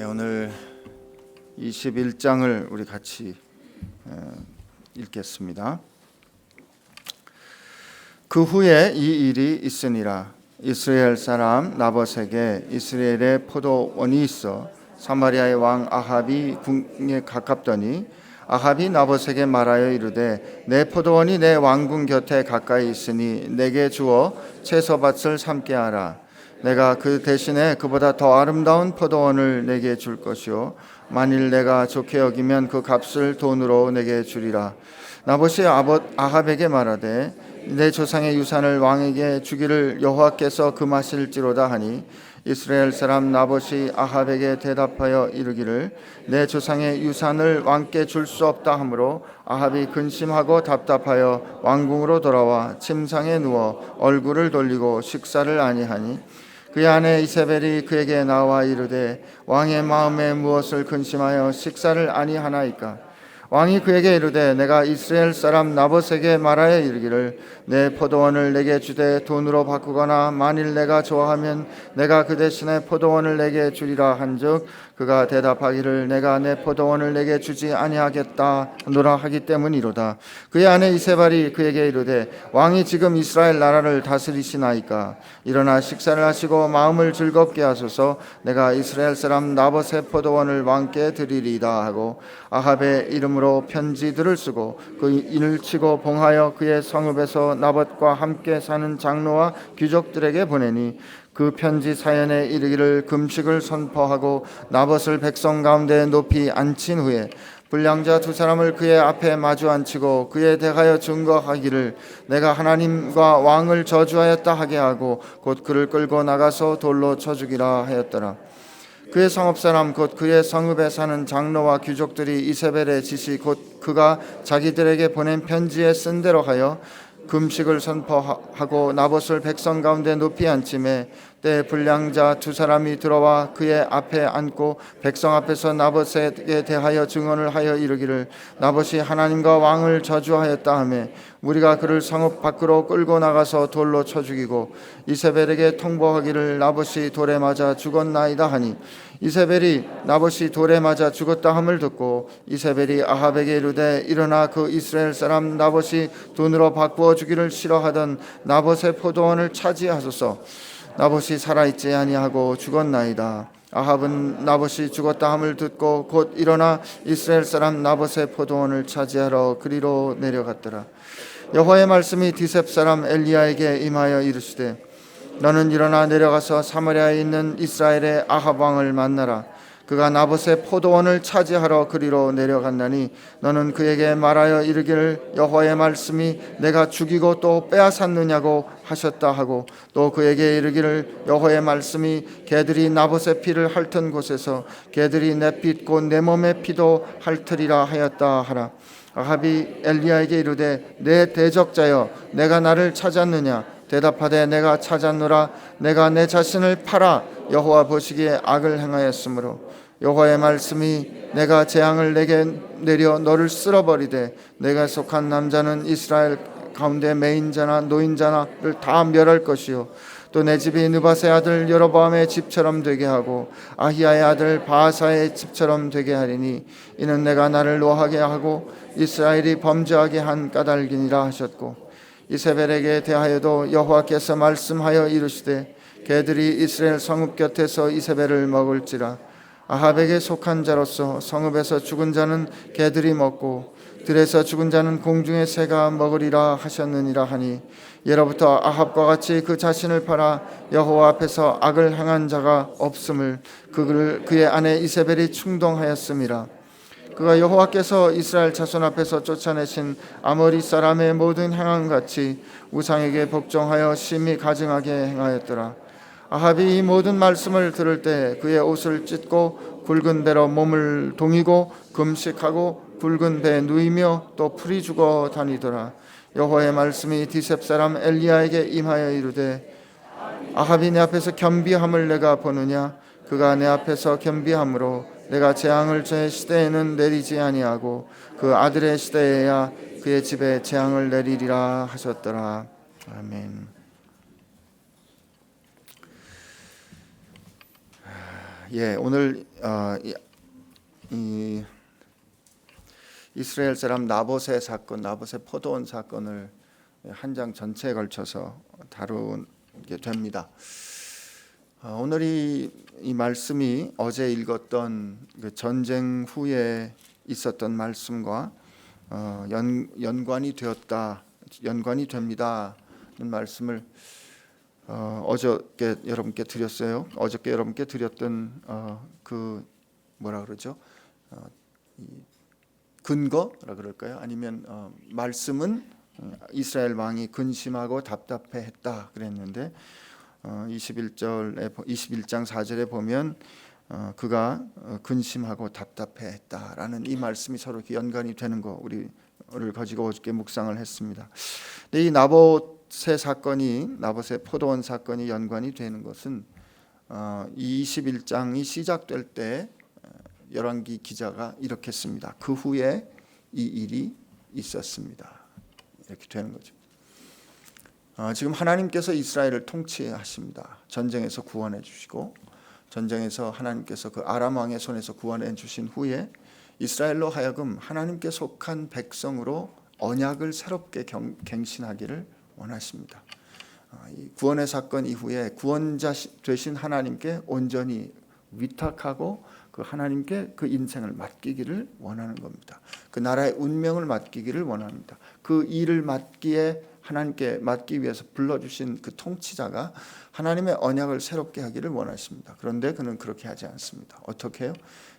오늘 21장을 우리 같이 읽겠습니다. 그 후에 이 일이 있으니라. 이스라엘 사람 나봇에게 이스라엘의 포도원이 있어 사마리아의 왕 아합이 궁에 가깝더니 아합이 나봇에게 말하여 이르되 내 포도원이 내 왕궁 곁에 가까이 있으니 내게 주어 채소밭을 삼게 하라. 내가 그 대신에 그보다 더 아름다운 포도원을 내게 줄 것이요 만일 내가 좋게 여기면 그 값을 돈으로 내게 주리라. 나봇이 아합에게 말하되 내 조상의 유산을 왕에게 주기를 여호와께서 금하실지로다 하니 이스라엘 사람 나봇이 아합에게 대답하여 이르기를 내 조상의 유산을 왕께 줄 수 없다 하므로 아합이 근심하고 답답하여 왕궁으로 돌아와 침상에 누워 얼굴을 돌리고 식사를 아니하니 그의 아내 이세벨이 그에게 나와 이르되 왕의 마음에 무엇을 근심하여 식사를 아니하나이까. 왕이 그에게 이르되 내가 이스라엘 사람 나봇에게 말하여 이르기를 내 포도원을 내게 주되 돈으로 바꾸거나 만일 내가 좋아하면 내가 그 대신에 포도원을 내게 주리라 한즉 그가 대답하기를 내가 내 포도원을 내게 주지 아니하겠다 노라 하기 때문이로다. 그의 아내 이세벨이 그에게 이르되 왕이 지금 이스라엘 나라를 다스리시나이까. 일어나 식사를 하시고 마음을 즐겁게 하소서. 내가 이스라엘 사람 나봇의 포도원을 왕께 드리리이다 하고 아합의 이름으로 편지들을 쓰고 그 인을 치고 봉하여 그의 성읍에서 나봇과 함께 사는 장로와 귀족들에게 보내니 그 편지 사연에 이르기를 금식을 선포하고 나봇을 백성 가운데 높이 앉힌 후에 불량자 두 사람을 그의 앞에 마주 앉히고 그에 대하여 증거하기를 내가 하나님과 왕을 저주하였다 하게 하고 곧 그를 끌고 나가서 돌로 쳐 죽이라 하였더라. 그의 성읍사람 곧 그의 성읍에 사는 장로와 귀족들이 이세벨의 지시 곧 그가 자기들에게 보낸 편지에 쓴 대로 하여 금식을 선포하고 나봇을 백성 가운데 높이 앉히매 때 불량자 두 사람이 들어와 그의 앞에 앉고 백성 앞에서 나봇에 대하여 증언을 하여 이르기를 나봇이 하나님과 왕을 저주하였다 하며 우리가 그를 성읍 밖으로 끌고 나가서 돌로 쳐 죽이고 이세벨에게 통보하기를 나봇이 돌에 맞아 죽었나이다 하니 이세벨이 나봇이 돌에 맞아 죽었다 함을 듣고 이세벨이 아합에게 이르되 일어나 그 이스라엘 사람 나봇이 돈으로 바꾸어 주기를 싫어하던 나봇의 포도원을 차지하소서. 나봇이 살아있지 아니하고 죽었나이다. 아합은 나봇이 죽었다 함을 듣고 곧 일어나 이스라엘 사람 나봇의 포도원을 차지하러 그리로 내려갔더라. 여호와의 말씀이 디셉 사람 엘리야에게 임하여 이르시되 너는 일어나 내려가서 사마리아에 있는 이스라엘의 아합 왕을 만나라. 그가 나봇의 포도원을 차지하러 그리로 내려갔나니 너는 그에게 말하여 이르기를 여호와의 말씀이 내가 죽이고 또 빼앗았느냐고 하셨다 하고 또 그에게 이르기를 여호와의 말씀이 개들이 나봇의 피를 핥은 곳에서 개들이 내 피 곧 내 몸의 피도 핥으리라 하였다 하라. 아합이 엘리야에게 이르되 내 대적자여 내가 나를 찾았느냐. 대답하되 내가 찾았노라. 내가 내 자신을 팔아 여호와 보시기에 악을 행하였으므로 여호와의 말씀이 내가 재앙을 내게 내려 너를 쓸어버리되 내가 속한 남자는 이스라엘 가운데 매인자나 노인자나를 다 멸할 것이요 또 내 집이 느밧의 아들 여로보암의 집처럼 되게 하고 아히야의 아들 바하사의 집처럼 되게 하리니 이는 내가 나를 노하게 하고 이스라엘이 범죄하게 한 까닭이니라 하셨고 이세벨에게 대하여도 여호와께서 말씀하여 이르시되 개들이 이스라엘 성읍 곁에서 이세벨을 먹을지라. 아합에게 속한 자로서 성읍에서 죽은 자는 개들이 먹고 들에서 죽은 자는 공중의 새가 먹으리라 하셨느니라 하니 예로부터 아합과 같이 그 자신을 팔아 여호와 앞에서 악을 행한 자가 없음을 그의 아내 이세벨이 충동하였음이라. 그가 여호와께서 이스라엘 자손 앞에서 쫓아내신 아모리 사람의 모든 행함같이 우상에게 복종하여 심히 가증하게 행하였더라. 아합이 이 모든 말씀을 들을 때 그의 옷을 찢고 굵은 배로 몸을 동이고 금식하고 굵은 배에 누이며 또 풀이 죽어 다니더라. 여호와의 말씀이 디셉 사람 엘리야에게 임하여 이르되 아합이 내 앞에서 겸비함을 내가 보느냐. 그가 내 앞에서 겸비함으로 내가 재앙을 제 시대에는 내리지 아니하고 그 아들의 시대에야 그의 집에 재앙을 내리리라 하셨더라. 아멘. 오늘 이 이스라엘 사람 나봇의 사건, 나봇의 포도원 사건을 한 장 전체에 걸쳐서 다루게 됩니다. 오늘 이 말씀이 어제 읽었던 그 전쟁 후에 있었던 말씀과 연관이 됩니다는 말씀을 어저께 여러분께 드렸어요. 어저께 여러분께 드렸던 그 뭐라 그러죠? 근거라 그럴까요? 아니면 말씀은 이스라엘 왕이 근심하고 답답해했다 그랬는데 21장 4절에 보면 그가 근심하고 답답해했다라는 이 말씀이 서로 이렇게 연관이 되는 거 우리를 가지고 어저께 묵상을 했습니다. 근데 이 나봇의 포도원 사건이 연관이 되는 것은 21장이 시작될 때 열왕기 기자가 이렇게 씁니다. 그 후에 이 일이 있었습니다. 이렇게 되는 거죠. 지금 하나님께서 이스라엘을 통치하십니다. 전쟁에서 구원해 주시고 전쟁에서 하나님께서 그 아람 왕의 손에서 구원해 주신 후에 이스라엘로 하여금 하나님께 속한 백성으로 언약을 새롭게 갱신하기를 원하십니다. 이 구원의 사건 이후에 구원자 되신 하나님께 온전히 위탁하고 그 하나님께 그 인생을 맡기기를 원하는 겁니다. 그 나라의 운명을 맡기기를 원합니다. 그 일을 하나님께 맡기 위해서 불러주신 그 통치자가 하나님의 언약을 새롭게 하기를 원하십니다. 그런데 그는 그렇게 하지 않습니다. 어떻게 해요?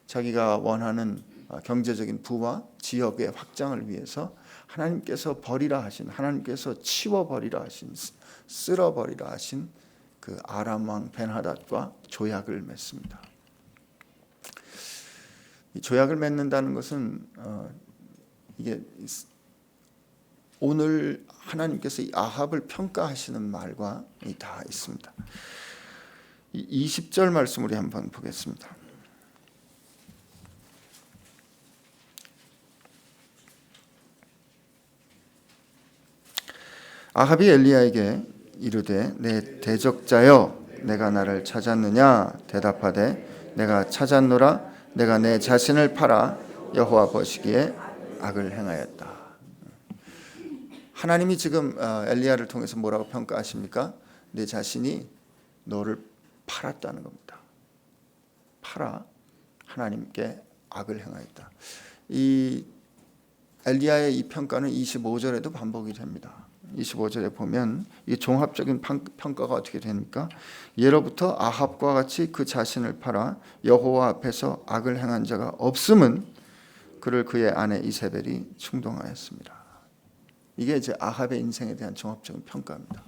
자기가 원하는 경제적인 부와 지역의 확장을 위해서 하나님께서 치워버리라 하신, 쓸어버리라 하신 그 아람 왕 벤하닷과 조약을 맺습니다. 이 조약을 맺는다는 것은 이게 오늘 하나님께서 이 아합을 평가하시는 말과 다 있습니다. 이 20절 말씀 우리 한번 보겠습니다. 아합이 엘리야에게 이르되 내 대적자여 내가 나를 찾았느냐 대답하되 내가 찾았노라 내가 내 자신을 팔아 여호와 보시기에 악을 행하였다. 하나님이 지금 엘리야를 통해서 뭐라고 평가하십니까? 내 자신이 너를 팔았다는 겁니다. 팔아 하나님께 악을 행하였다. 이 엘리야의 이 평가는 25절에도 반복이 됩니다. 25절에 보면 이 종합적인 평가가 어떻게 됩니까? 예로부터 아합과 같이 그 자신을 팔아 여호와 앞에서 악을 행한 자가 없음은 그를 그의 아내 이세벨이 충동하였습니다. 이게 이제 아합의 인생에 대한 종합적인 평가입니다.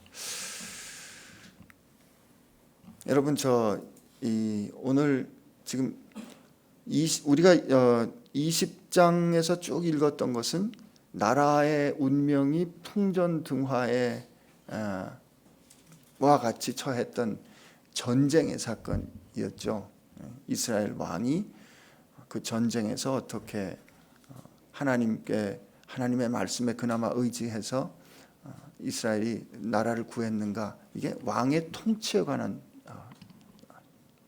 여러분 오늘 지금 우리가 20장에서 쭉 읽었던 것은 나라의 운명이 풍전등화에 와 같이 처했던 전쟁의 사건이었죠. 이스라엘 왕이 그 전쟁에서 어떻게 하나님의 말씀에 그나마 의지해서 이스라엘이 나라를 구했는가, 이게 왕의 통치에 관한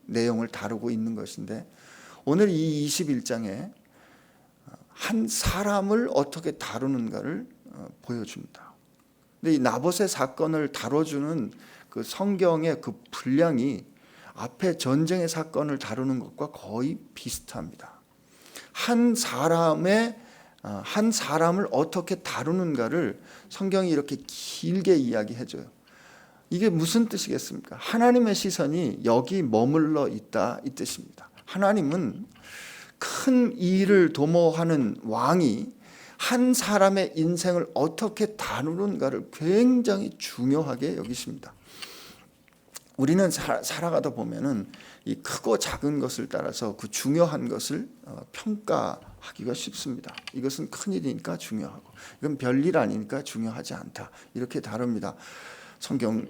내용을 다루고 있는 것인데 오늘 이 21장에 한 사람을 어떻게 다루는가를 보여줍니다. 근데 이 나봇의 사건을 다뤄주는 그 성경의 그 분량이 앞에 전쟁의 사건을 다루는 것과 거의 비슷합니다. 한 사람을 어떻게 다루는가를 성경이 이렇게 길게 이야기해줘요. 이게 무슨 뜻이겠습니까? 하나님의 시선이 여기 머물러 있다 이 뜻입니다. 하나님은 큰 일을 도모하는 왕이 한 사람의 인생을 어떻게 다루는가를 굉장히 중요하게 여기십니다. 우리는 살아가다 보면은 이 크고 작은 것을 따라서 그 중요한 것을 평가하기가 쉽습니다. 이것은 큰 일이니까 중요하고 이건 별일 아니니까 중요하지 않다. 이렇게 다룹니다. 성경은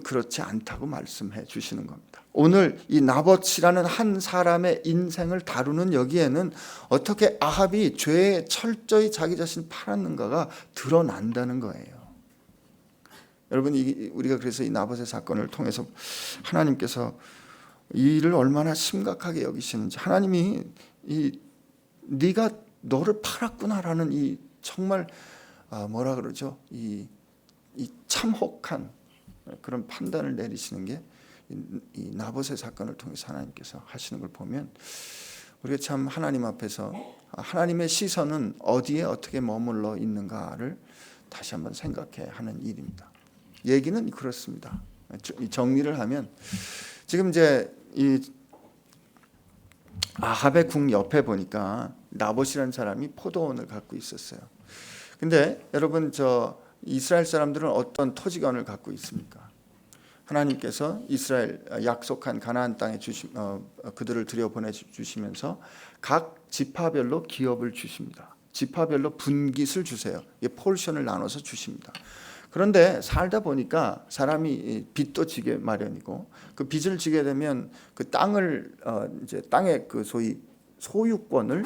그렇지 않다고 말씀해 주시는 겁니다. 오늘 이 나봇이라는 한 사람의 인생을 다루는 여기에는 어떻게 아합이 죄에 철저히 자기 자신을 팔았는가가 드러난다는 거예요. 여러분, 우리가 그래서 이 나봇의 사건을 통해서 하나님께서 이 일을 얼마나 심각하게 여기시는지, 하나님이 네가 너를 팔았구나라는 이 정말 뭐라 그러죠? 이 참혹한 그런 판단을 내리시는 게 이 나봇의 사건을 통해서 하나님께서 하시는 걸 보면 우리가 참 하나님 앞에서 하나님의 시선은 어디에 어떻게 머물러 있는가를 다시 한번 생각해야 하는 일입니다. 얘기는 그렇습니다. 정리를 하면 지금 이제 이 아합의 궁 옆에 보니까 나봇이라는 사람이 포도원을 갖고 있었어요. 근데 여러분, 저 이스라엘 사람들은 어떤 토지권을 갖고 있습니까? 하나님께서 이스라엘 약속한 가나안 땅에 그들을 들여보내 주시면서 각 지파별로 기업을 주십니다. 지파별로 분깃을 주세요. 폴션을 나눠서 주십니다. 그런데 살다 보니까 사람이 빚도 지게 마련이고, 그 빚을 지게 되면 그 땅을 이제 땅의 그 소위 소유권을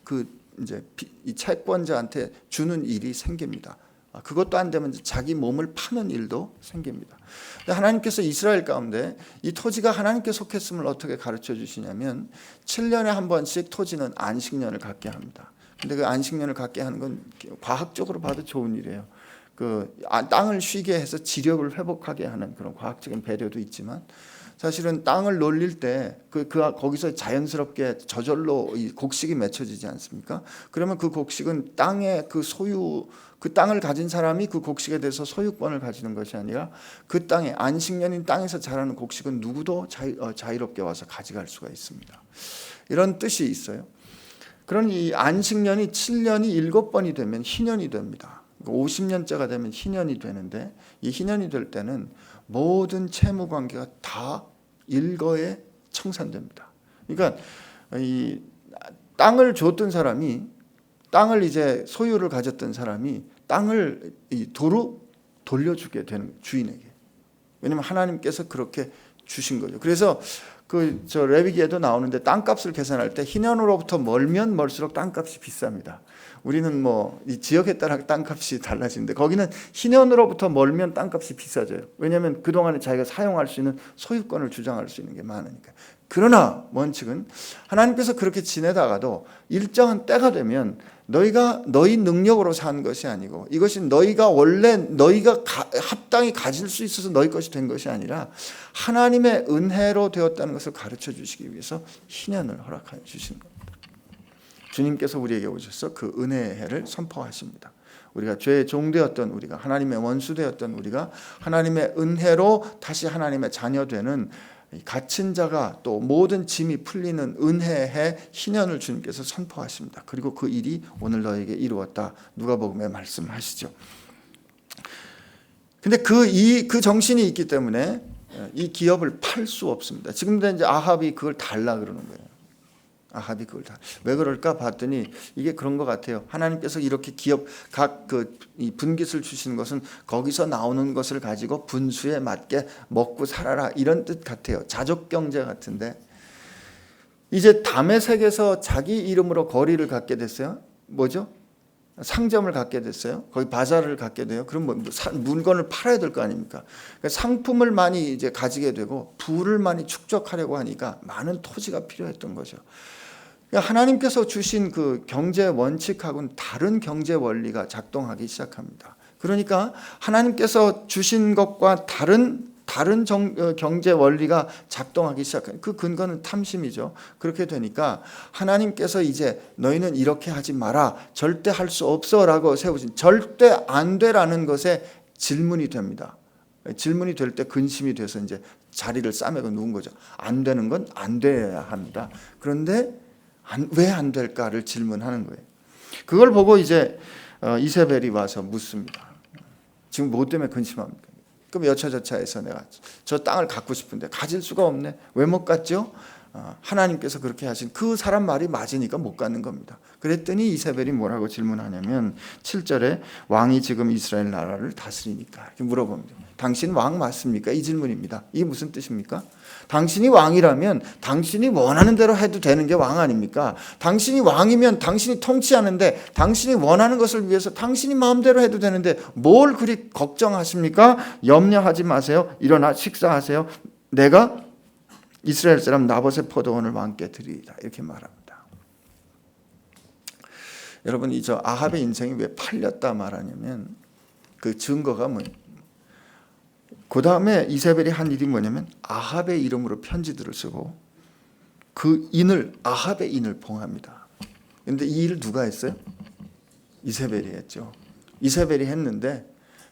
그 이제 이 채권자한테 주는 일이 생깁니다. 그것도 안 되면 자기 몸을 파는 일도 생깁니다. 근데 하나님께서 이스라엘 가운데 이 토지가 하나님께 속했음을 어떻게 가르쳐 주시냐면 7년에 한 번씩 토지는 안식년을 갖게 합니다. 근데 그 안식년을 갖게 하는 건 과학적으로 봐도 좋은 일이에요. 그 땅을 쉬게 해서 지력을 회복하게 하는 그런 과학적인 배려도 있지만, 사실은 땅을 놀릴 때 거기서 자연스럽게 저절로 이 곡식이 맺혀지지 않습니까? 그러면 그 곡식은 땅의 그 소유, 그 땅을 가진 사람이 그 곡식에 대해서 소유권을 가지는 것이 아니라 그 땅에 안식년인 땅에서 자라는 곡식은 누구도 자유롭게 와서 가져갈 수가 있습니다. 이런 뜻이 있어요. 그런 이 안식년이 7년이 7번이 되면 희년이 됩니다. 50년째가 되면 희년이 되는데, 이 희년이 될 때는 모든 채무 관계가 다 일거에 청산됩니다. 그러니까 이 땅을 줬던 사람이, 땅을 이제 소유를 가졌던 사람이 땅을 도로 돌려주게 되는 주인에게. 왜냐하면 하나님께서 그렇게 주신 거죠. 그래서 저 레위기에도 나오는데 땅값을 계산할 때 희년으로부터 멀면 멀수록 땅값이 비쌉니다. 우리는 뭐 이 지역에 따라 땅값이 달라지는데 거기는 희년으로부터 멀면 땅값이 비싸져요. 왜냐하면 그동안에 자기가 사용할 수 있는 소유권을 주장할 수 있는 게 많으니까. 그러나 원칙은 하나님께서 그렇게 지내다가도 일정한 때가 되면 너희가 너희 능력으로 산 것이 아니고, 이것이 너희가 원래 너희가 합당히 가질 수 있어서 너희 것이 된 것이 아니라 하나님의 은혜로 되었다는 것을 가르쳐 주시기 위해서 희년을 허락해 주신 겁니다. 주님께서 우리에게 오셔서 그 은혜의 해를 선포하십니다. 우리가 죄의 종되었던 우리가, 하나님의 원수되었던 우리가 하나님의 은혜로 다시 하나님의 자녀되는 갇힌 자가, 또 모든 짐이 풀리는 은혜의 해 희년을 주님께서 선포하십니다. 그리고 그 일이 오늘 너에게 이루었다. 누가복음에 말씀하시죠. 근데 그 정신이 있기 때문에 이 기업을 팔 수 없습니다. 지금도 이제 아합이 그걸 달라 그러는 거예요. 아합이 그걸 다. 왜 그럴까 봤더니 이게 그런 것 같아요. 하나님께서 이렇게 기업 각 이 분깃을 주시는 것은 거기서 나오는 것을 가지고 분수에 맞게 먹고 살아라, 이런 뜻 같아요. 자족 경제 같은데, 이제 다메섹에서 자기 이름으로 거리를 갖게 됐어요. 뭐죠? 상점을 갖게 됐어요. 거기 바자를 갖게 돼요. 그럼 물건을 팔아야 될 거 아닙니까? 그러니까 상품을 많이 이제 가지게 되고 부를 많이 축적하려고 하니까 많은 토지가 필요했던 거죠. 하나님께서 주신 그 경제 원칙하고는 다른 경제 원리가 작동하기 시작합니다. 그러니까 하나님께서 주신 것과 다른 경제 원리가 작동하기 시작한 그 근거는 탐심이죠. 그렇게 되니까 하나님께서 이제 너희는 이렇게 하지 마라, 절대 할 수 없어라고 세우신, 절대 안 돼라는 것에 질문이 됩니다. 질문이 될 때 근심이 돼서 이제 자리를 싸매고 누운 거죠. 안 되는 건 안 돼야 합니다. 그런데 왜 안 될까를 질문하는 거예요. 그걸 보고 이제 이세벨이 와서 묻습니다. 지금 뭐 때문에 근심합니까? 그럼 여차저차해서 내가 저 땅을 갖고 싶은데 가질 수가 없네. 왜 못 갖죠? 하나님께서 그렇게 하신 그 사람 말이 맞으니까 못 갖는 겁니다. 그랬더니 이세벨이 뭐라고 질문하냐면 7절에 왕이 지금 이스라엘 나라를 다스리니까 이렇게 물어봅니다. 당신 왕 맞습니까? 이 질문입니다. 이게 무슨 뜻입니까? 당신이 왕이라면 당신이 원하는 대로 해도 되는 게 왕 아닙니까? 당신이 왕이면 당신이 통치하는데 당신이 원하는 것을 위해서 당신이 마음대로 해도 되는데 뭘 그리 걱정하십니까? 염려하지 마세요. 일어나 식사하세요. 내가 이스라엘 사람 나봇의 포도원을 왕께 드리리라 이렇게 말합니다. 여러분 이 저 아합의 인생이 왜 팔렸다 말하냐면 그 증거가 뭐예요? 그 다음에 이세벨이 한 일이 뭐냐면 아합의 이름으로 편지들을 쓰고 그 인을 아합의 인을 봉합니다. 그런데 이 일을 누가 했어요? 이세벨이 했죠. 이세벨이 했는데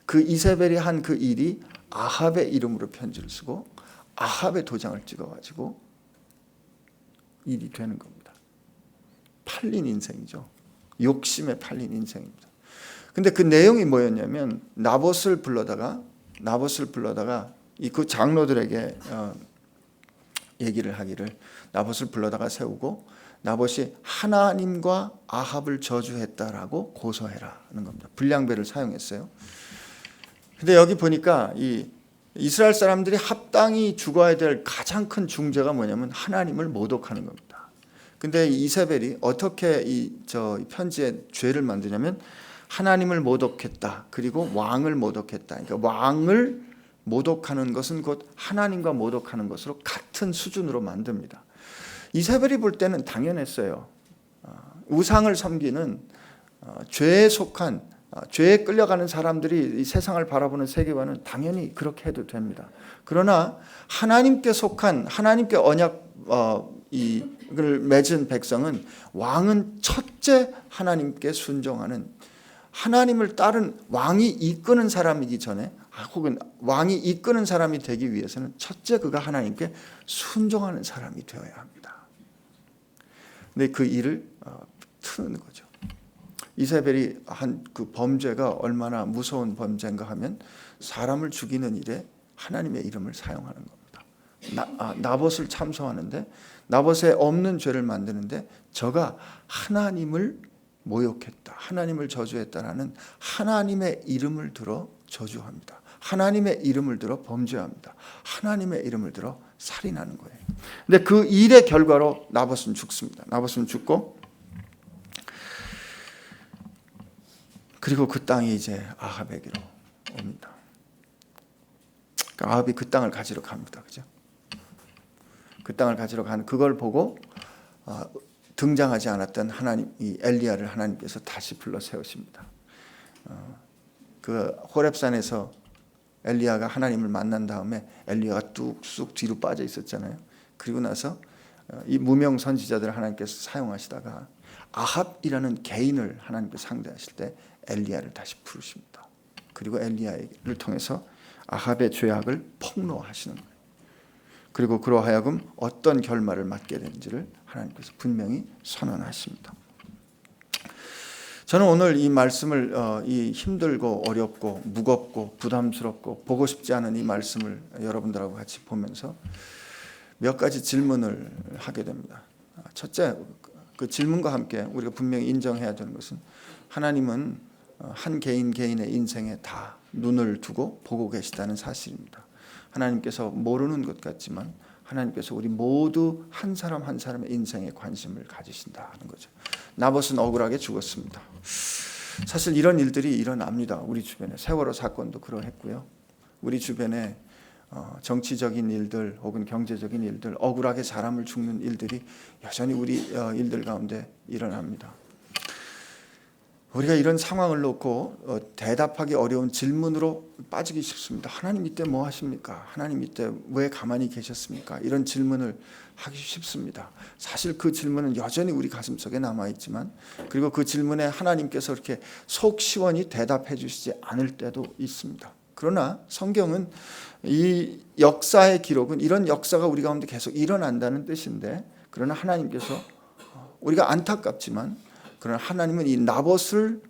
그 이세벨이 한 그 일이 아합의 이름으로 편지를 쓰고 아합의 도장을 찍어가지고 일이 되는 겁니다. 팔린 인생이죠. 욕심에 팔린 인생입니다. 근데 그 내용이 뭐였냐면 나봇을 불러다가 이 그 장로들에게 얘기를 하기를 나봇을 불러다가 세우고 나봇이 하나님과 아합을 저주했다라고 고소해라는 겁니다. 불량배를 사용했어요. 근데 여기 보니까 이 이스라엘 사람들이 합당히 죽어야 될 가장 큰 중죄가 뭐냐면 하나님을 모독하는 겁니다. 근데 이세벨이 어떻게 이 편지에 죄를 만드냐면 하나님을 모독했다. 그리고 왕을 모독했다. 그러니까 왕을 모독하는 것은 곧 하나님과 모독하는 것으로 같은 수준으로 만듭니다. 이세벨이 볼 때는 당연했어요. 우상을 섬기는 죄에 속한 죄에 끌려가는 사람들이 이 세상을 바라보는 세계관은 당연히 그렇게 해도 됩니다. 그러나 하나님께 속한 하나님께 언약을 맺은 백성은 왕은 첫째 하나님께 순종하는 하나님을 따른 왕이 이끄는 사람이기 전에 혹은 왕이 이끄는 사람이 되기 위해서는 첫째 그가 하나님께 순종하는 사람이 되어야 합니다. 근데 그 일을 트는 거죠. 이세벨이 한 그 범죄가 얼마나 무서운 범죄인가 하면 사람을 죽이는 일에 하나님의 이름을 사용하는 겁니다. 나봇을 참소하는데 나봇에 없는 죄를 만드는데 저가 하나님을 모욕했다. 하나님을 저주했다라는 하나님의 이름을 들어 저주합니다. 하나님의 이름을 들어 범죄합니다. 하나님의 이름을 들어 살인하는 거예요. 근데 그 일의 결과로 나봇은 죽습니다. 나봇은 죽고 그리고 그 땅이 이제 아합에게로 옵니다. 그러니까 아합이 그 땅을 가지러 갑니다. 그죠? 그 땅을 가지러 가는 그걸 보고 등장하지 않았던 하나님 이 엘리야를 하나님께서 다시 불러 세우십니다. 그 호렙산에서 엘리야가 하나님을 만난 다음에 엘리야가 뚝쑥 뒤로 빠져 있었잖아요. 그리고 나서 이 무명 선지자들을 하나님께서 사용하시다가 아합이라는 개인을 하나님께서 상대하실 때 엘리야를 다시 부르십니다. 그리고 엘리야를 통해서 아합의 죄악을 폭로하시는 거예요. 그리고 그로 하여금 어떤 결말을 맞게 되는지를 하나님께서 분명히 선언하십니다. 저는 오늘 이 말씀을 이 힘들고 어렵고 무겁고 부담스럽고 보고 싶지 않은 이 말씀을 여러분들하고 같이 보면서 몇 가지 질문을 하게 됩니다. 첫째, 그 질문과 함께 우리가 분명히 인정해야 되는 것은 하나님은 한 개인의 인생에 다 눈을 두고 보고 계시다는 사실입니다. 하나님께서 모르는 것 같지만 하나님께서 우리 모두 한 사람 한 사람의 인생에 관심을 가지신다는 거죠. 나봇은 억울하게 죽었습니다. 사실 이런 일들이 일어납니다. 우리 주변에 세월호 사건도 그러했고요. 우리 주변에 정치적인 일들 혹은 경제적인 일들, 억울하게 사람을 죽는 일들이 여전히 우리 일들 가운데 일어납니다. 우리가 이런 상황을 놓고 대답하기 어려운 질문으로 빠지기 쉽습니다. 하나님 이때 뭐 하십니까? 하나님 이때 왜 가만히 계셨습니까? 이런 질문을 하기 쉽습니다. 사실 그 질문은 여전히 우리 가슴속에 남아있지만 그리고 그 질문에 하나님께서 이렇게 속 시원히 대답해 주시지 않을 때도 있습니다. 그러나 성경은 이 역사의 기록은 이런 역사가 우리 가운데 계속 일어난다는 뜻인데 그러나 하나님께서 우리가 안타깝지만 그러나 하나님은 이 나봇의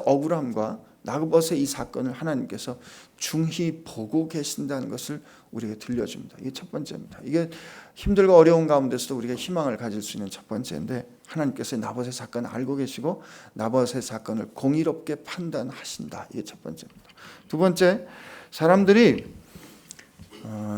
억울함과 나봇의 이 사건을 하나님께서 중히 보고 계신다는 것을 우리에게 들려줍니다. 이게 첫 번째입니다. 이게 힘들고 어려운 가운데서도 우리가 희망을 가질 수 있는 첫 번째인데 하나님께서 나봇의 사건을 알고 계시고 나봇의 사건을 공의롭게 판단하신다. 이게 첫 번째입니다. 두 번째, 사람들이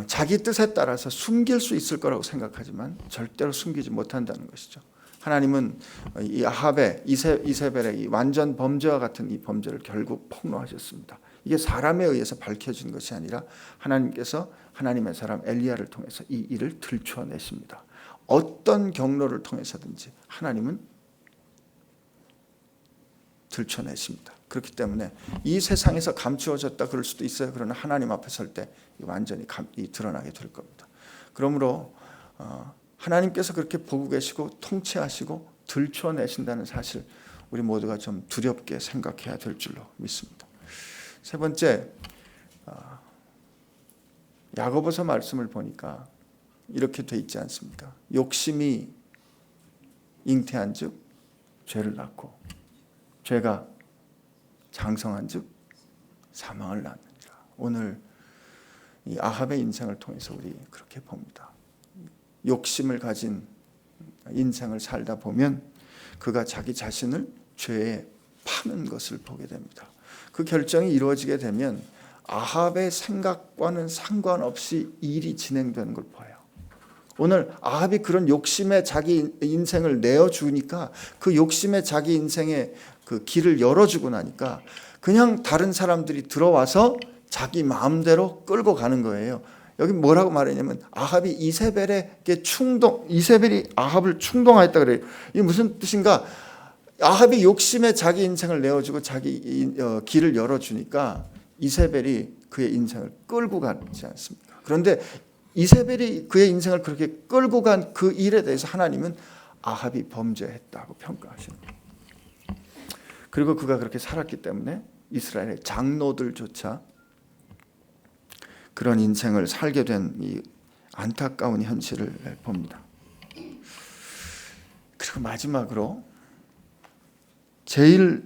자기 뜻에 따라서 숨길 수 있을 거라고 생각하지만 절대로 숨기지 못한다는 것이죠. 하나님은 이 아합의 이세벨의 이 완전 범죄와 같은 이 범죄를 결국 폭로하셨습니다. 이게 사람에 의해서 밝혀진 것이 아니라 하나님께서 하나님의 사람 엘리야를 통해서 이 일을 들춰내십니다. 어떤 경로를 통해서든지 하나님은 들춰내십니다. 그렇기 때문에 이 세상에서 감추어졌다 그럴 수도 있어요. 그러나 하나님 앞에 설 때 완전히 드러나게 될 겁니다. 그러므로 하나님께서 그렇게 보고 계시고 통치하시고 들춰내신다는 사실, 우리 모두가 좀 두렵게 생각해야 될 줄로 믿습니다. 세 번째, 야고보서 말씀을 보니까 이렇게 돼 있지 않습니까? 욕심이 잉태한즉 죄를 낳고 죄가 장성한즉 사망을 낳느니라. 오늘 이 아합의 인생을 통해서 우리 그렇게 봅니다. 욕심을 가진 인생을 살다 보면 그가 자기 자신을 죄에 파는 것을 보게 됩니다. 그 결정이 이루어지게 되면 아합의 생각과는 상관없이 일이 진행되는 걸 봐요. 오늘 아합이 그런 욕심에 자기 인생을 내어주니까 그 욕심에 자기 인생의 그 길을 열어주고 나니까 그냥 다른 사람들이 들어와서 자기 마음대로 끌고 가는 거예요. 여기 뭐라고 말했냐면 아합이 이세벨이 아합을 충동하였다 그래요. 이게 무슨 뜻인가? 아합이 욕심에 자기 인생을 내어주고 자기 길을 열어주니까 이세벨이 그의 인생을 끌고 가지 않습니까? 그런데 이세벨이 그의 인생을 그렇게 끌고 간 그 일에 대해서 하나님은 아합이 범죄했다고 평가하시는 거예요. 그리고 그가 그렇게 살았기 때문에 이스라엘의 장로들조차 그런 인생을 살게 된 이 안타까운 현실을 봅니다. 그리고 마지막으로 제일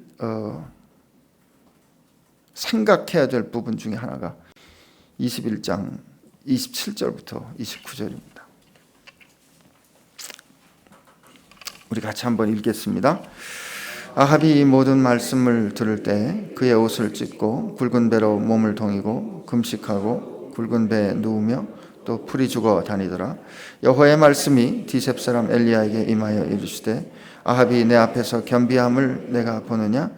생각해야 될 부분 중에 하나가 21장 27절부터 29절입니다. 우리 같이 한번 읽겠습니다. 아합이 이 모든 말씀을 들을 때 그의 옷을 찢고 굵은 배로 몸을 동이고 금식하고 굵은 배에 누우며 또 풀이 죽어 다니더라. 여호와의 말씀이 디셉 사람 엘리야에게 임하여 이르시되 아합이 내 앞에서 겸비함을 내가 보느냐?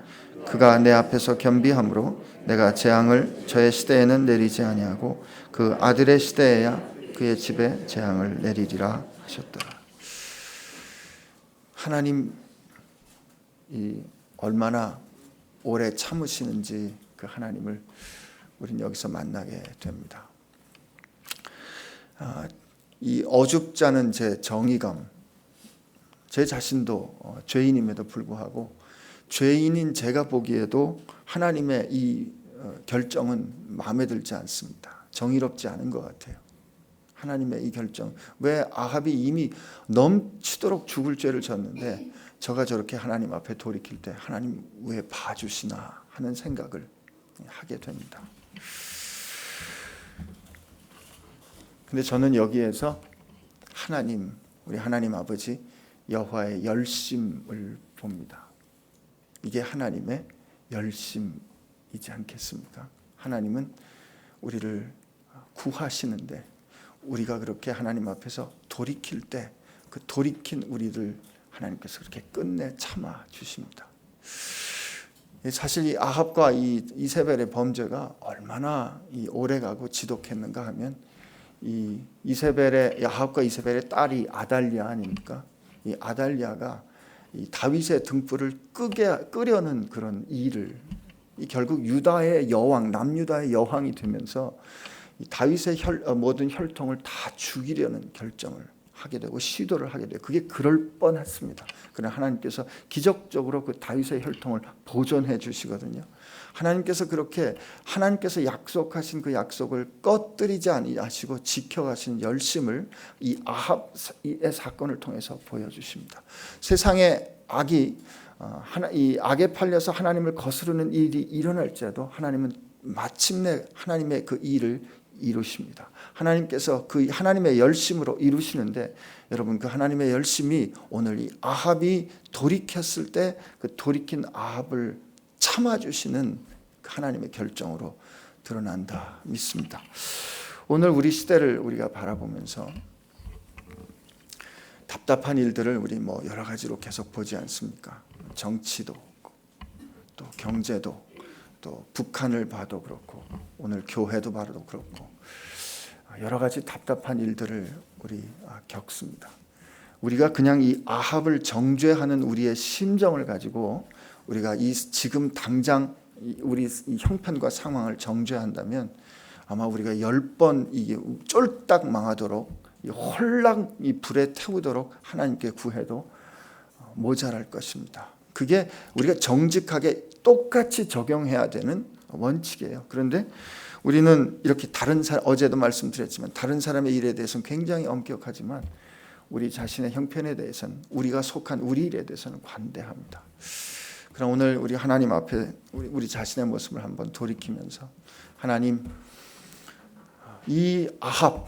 그가 내 앞에서 겸비함으로 내가 재앙을 저의 시대에는 내리지 아니하고 그 아들의 시대에야 그의 집에 재앙을 내리리라 하셨더라. 하나님 이 얼마나 오래 참으시는지 그 하나님을 우리는 여기서 만나게 됩니다. 이 어줍잖은 제 정의감, 제 자신도 죄인임에도 불구하고 죄인인 제가 보기에도 하나님의 이 결정은 마음에 들지 않습니다. 정의롭지 않은 것 같아요. 하나님의 이 결정, 왜 아합이 이미 넘치도록 죽을 죄를 졌는데 저가 저렇게 하나님 앞에 돌이킬 때 하나님 왜 봐주시나 하는 생각을 하게 됩니다. 근데 저는 여기에서 하나님, 우리 하나님 아버지 여호와의 열심을 봅니다. 이게 하나님의 열심이지 않겠습니까? 하나님은 우리를 구하시는데 우리가 그렇게 하나님 앞에서 돌이킬 때 그 돌이킨 우리를 하나님께서 그렇게 끝내 참아 주십니다. 사실 이 아합과 이 이세벨의 범죄가 얼마나 오래가고 지독했는가 하면 이 아합과 이세벨의 딸이 아달랴 아닙니까? 이 아달랴가 이 다윗의 등불을 끄려는 그런 일을 결국 유다의 여왕, 남유다의 여왕이 되면서 이 다윗의 모든 혈통을 다 죽이려는 결정을 하게 되고 시도를 하게 돼요. 그게 그럴 뻔했습니다. 그러나 하나님께서 기적적으로 그 다윗의 혈통을 보존해 주시거든요. 하나님께서 그렇게 하나님께서 약속하신 그 약속을 꺼뜨리지 아니하시고 지켜가신 열심을 이 아합의 사건을 통해서 보여주십니다. 세상에 이 악에 팔려서 하나님을 거스르는 일이 일어날지라도 하나님은 마침내 하나님의 그 일을 이루십니다. 하나님께서 그 하나님의 열심으로 이루시는데 여러분 그 하나님의 열심이 오늘 이 아합이 돌이켰을 때 그 돌이킨 아합을 참아주시는 하나님의 결정으로 드러난다 믿습니다. 오늘 우리 시대를 우리가 바라보면서 답답한 일들을 우리 여러 가지로 계속 보지 않습니까? 정치도 또 경제도 또 북한을 봐도 그렇고 오늘 교회도 봐도 그렇고 여러 가지 답답한 일들을 우리 겪습니다. 우리가 그냥 이 아합을 정죄하는 우리의 심정을 가지고 우리가 이 지금 당장 우리 이 형편과 상황을 정죄한다면 아마 우리가 10번 이게 쫄딱 망하도록 이 홀랑 이 불에 태우도록 하나님께 구해도 모자랄 것입니다. 그게 우리가 정직하게 똑같이 적용해야 되는 원칙이에요. 그런데 우리는 이렇게 다른 사람, 어제도 말씀드렸지만 다른 사람의 일에 대해서는 굉장히 엄격하지만 우리 자신의 형편에 대해서는 우리가 속한 우리 일에 대해서는 관대합니다. 그럼 오늘 우리 하나님 앞에 우리 자신의 모습을 한번 돌이키면서 하나님, 이 아합,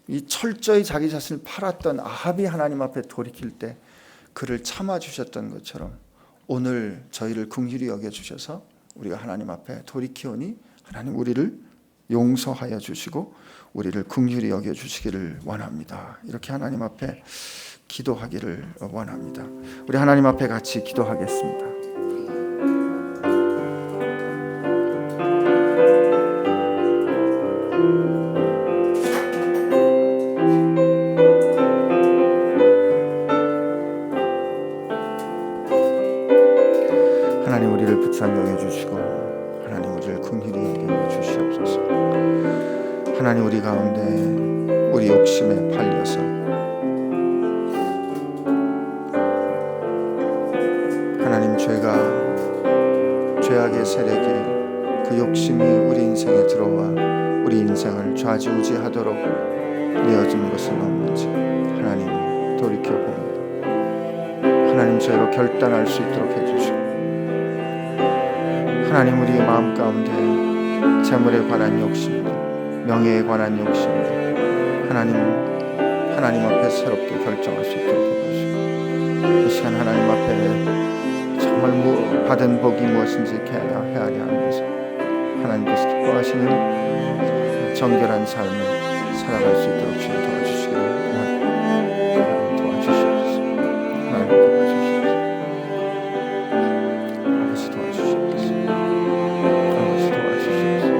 이 철저히 자기 자신을 팔았던 아합이 하나님 앞에 돌이킬 때 그를 참아주셨던 것처럼 오늘 저희를 긍휼히 여겨주셔서 우리가 하나님 앞에 돌이키오니 하나님 우리를 용서하여 주시고 우리를 긍휼히 여겨주시기를 원합니다. 이렇게 하나님 앞에 기도하기를 원합니다. 우리 하나님 앞에 같이 기도하겠습니다. 하나님 우리를 불쌍히 여겨주시고 하나님 우리를 긍휼히 여겨주시옵소서. 하나님 우리 가운데 우리 욕심에 팔려서 하나님 죄악의 세력이 그 욕심이 우리 인생에 들어와 우리 인생을 좌지우지하도록 내어준 것은 없는지 하나님 돌이켜봅니다. 하나님 저희로 결단할 수 있도록 해주시고 하나님 우리의 마음 가운데 재물에 관한 욕심, 명예에 관한 욕심을 하나님 앞에 새롭게 결정할 수 있도록 해주시고 이 시간 하나님 앞에 정말 받은 복이 무엇인지 헤아려 하면서 하나님께서 기뻐하시는 정결한 삶을 살아갈 수 있도록 주님 도와주시기를 하나님 도와주시옵소서. 하나님 도와주시옵소서. 아버지 도와주시옵소서. 아버지 도와주시옵소서.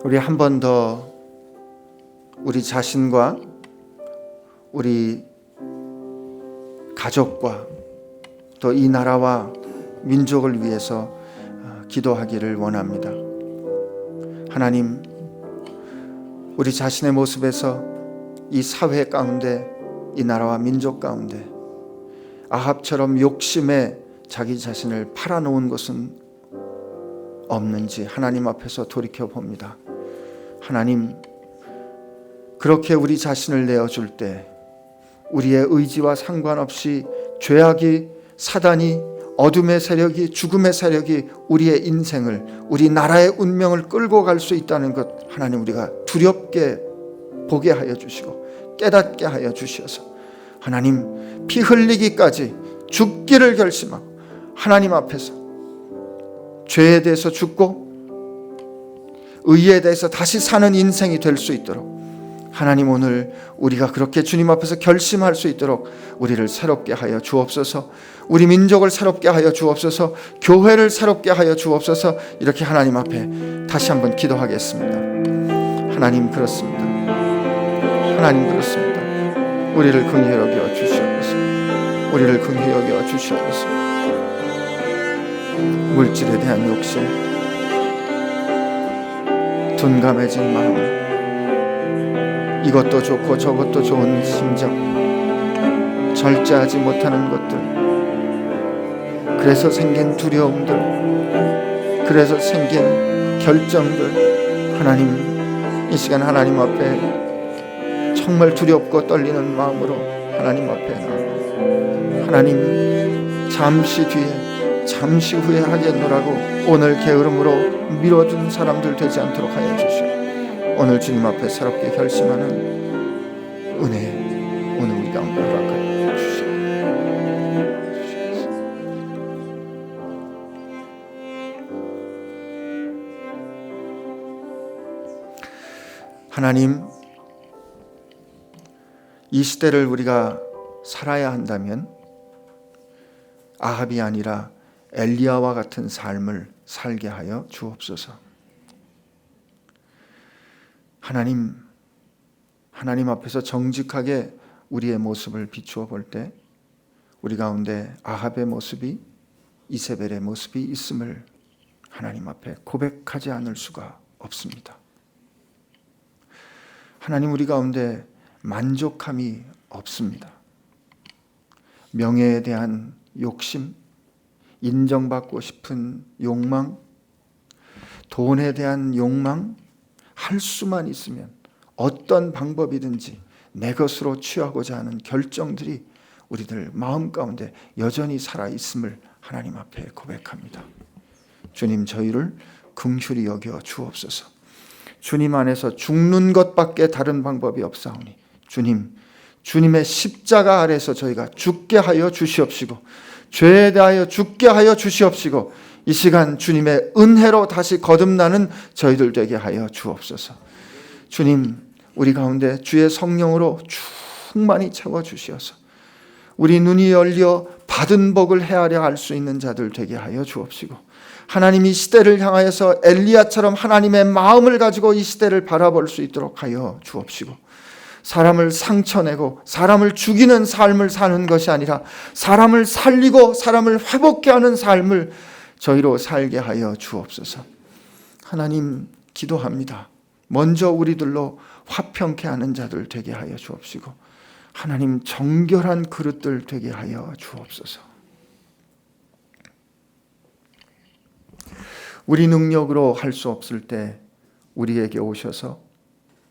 우리 한 번 더 우리 자신과 우리 가족과 또 이 나라와 민족을 위해서 기도하기를 원합니다. 하나님, 우리 자신의 모습에서 이 사회 가운데 이 나라와 민족 가운데 아합처럼 욕심에 자기 자신을 팔아놓은 것은 없는지 하나님 앞에서 돌이켜 봅니다. 하나님, 그렇게 우리 자신을 내어줄 때 우리의 의지와 상관없이 죄악이, 사단이, 어둠의 세력이, 죽음의 세력이 우리의 인생을, 우리 나라의 운명을 끌고 갈 수 있다는 것 하나님 우리가 두렵게 보게 하여 주시고 깨닫게 하여 주셔서 하나님 피 흘리기까지 죽기를 결심하고 하나님 앞에서 죄에 대해서 죽고 의에 대해서 다시 사는 인생이 될 수 있도록 하나님 오늘 우리가 그렇게 주님 앞에서 결심할 수 있도록 우리를 새롭게 하여 주옵소서. 우리 민족을 새롭게 하여 주옵소서. 교회를 새롭게 하여 주옵소서. 이렇게 하나님 앞에 다시 한번 기도하겠습니다. 하나님 그렇습니다. 하나님 그렇습니다. 우리를 긍휼히 여겨 주시옵소서. 우리를 긍휼히 여겨 주시옵소서. 물질에 대한 욕심, 둔감해진 마음, 이것도 좋고 저것도 좋은 심정, 절제하지 못하는 것들, 그래서 생긴 두려움들, 그래서 생긴 결정들, 하나님 이 시간 하나님 앞에 정말 두렵고 떨리는 마음으로 하나님 앞에 나아가 하나님 잠시 뒤에 잠시 후에 하겠노라고 오늘 게으름으로 미뤄둔 사람들 되지 않도록 하여 주시오. 오늘 주님 앞에 새롭게 결심하는 은혜 오늘 우리 가운데 허락하여 주시오. 하나님, 이 시대를 우리가 살아야 한다면 아합이 아니라 엘리야와 같은 삶을 살게 하여 주옵소서. 하나님 앞에서 정직하게 우리의 모습을 비추어 볼 때 우리 가운데 아합의 모습이, 이세벨의 모습이 있음을 하나님 앞에 고백하지 않을 수가 없습니다. 하나님, 우리 가운데 만족함이 없습니다. 명예에 대한 욕심, 인정받고 싶은 욕망, 돈에 대한 욕망, 할 수만 있으면 어떤 방법이든지 내 것으로 취하고자 하는 결정들이 우리들 마음 가운데 여전히 살아있음을 하나님 앞에 고백합니다. 주님, 저희를 긍휼히 여겨 주옵소서. 주님 안에서 죽는 것밖에 다른 방법이 없사오니 주님의 십자가 아래서 저희가 죽게 하여 주시옵시고, 죄에 대하여 죽게 하여 주시옵시고, 이 시간 주님의 은혜로 다시 거듭나는 저희들 되게 하여 주옵소서. 주님, 우리 가운데 주의 성령으로 충만히 채워 주시어서 우리 눈이 열려 받은 복을 헤아려 알 수 있는 자들 되게 하여 주옵시고, 하나님 이 시대를 향하여서 엘리야처럼 하나님의 마음을 가지고 이 시대를 바라볼 수 있도록 하여 주옵시고, 사람을 상처내고 사람을 죽이는 삶을 사는 것이 아니라 사람을 살리고 사람을 회복케 하는 삶을 저희로 살게 하여 주옵소서. 하나님, 기도합니다. 먼저 우리들로 화평케 하는 자들 되게 하여 주옵시고, 하나님 정결한 그릇들 되게 하여 주옵소서. 우리 능력으로 할 수 없을 때 우리에게 오셔서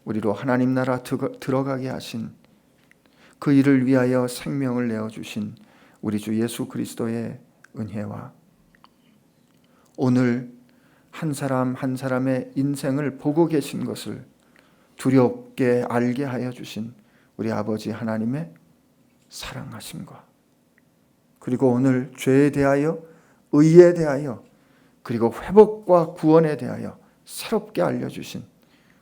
우리로 하나님 나라 들어가게 하신, 그 일을 위하여 생명을 내어주신 우리 주 예수 그리스도의 은혜와 오늘 한 사람 한 사람의 인생을 보고 계신 것을 두렵게 알게 하여 주신 우리 아버지 하나님의 사랑하심과, 그리고 오늘 죄에 대하여, 의에 대하여, 그리고 회복과 구원에 대하여 새롭게 알려주신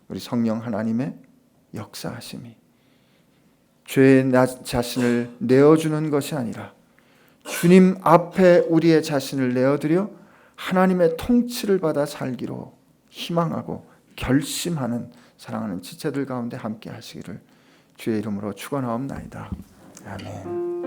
우리 성령 하나님의 역사하심이, 죄의 나 자신을 내어주는 것이 아니라 주님 앞에 우리의 자신을 내어드려 하나님의 통치를 받아 살기로 희망하고 결심하는 사랑하는 지체들 가운데 함께 하시기를 주의 이름으로 축원하옵나이다. 아멘.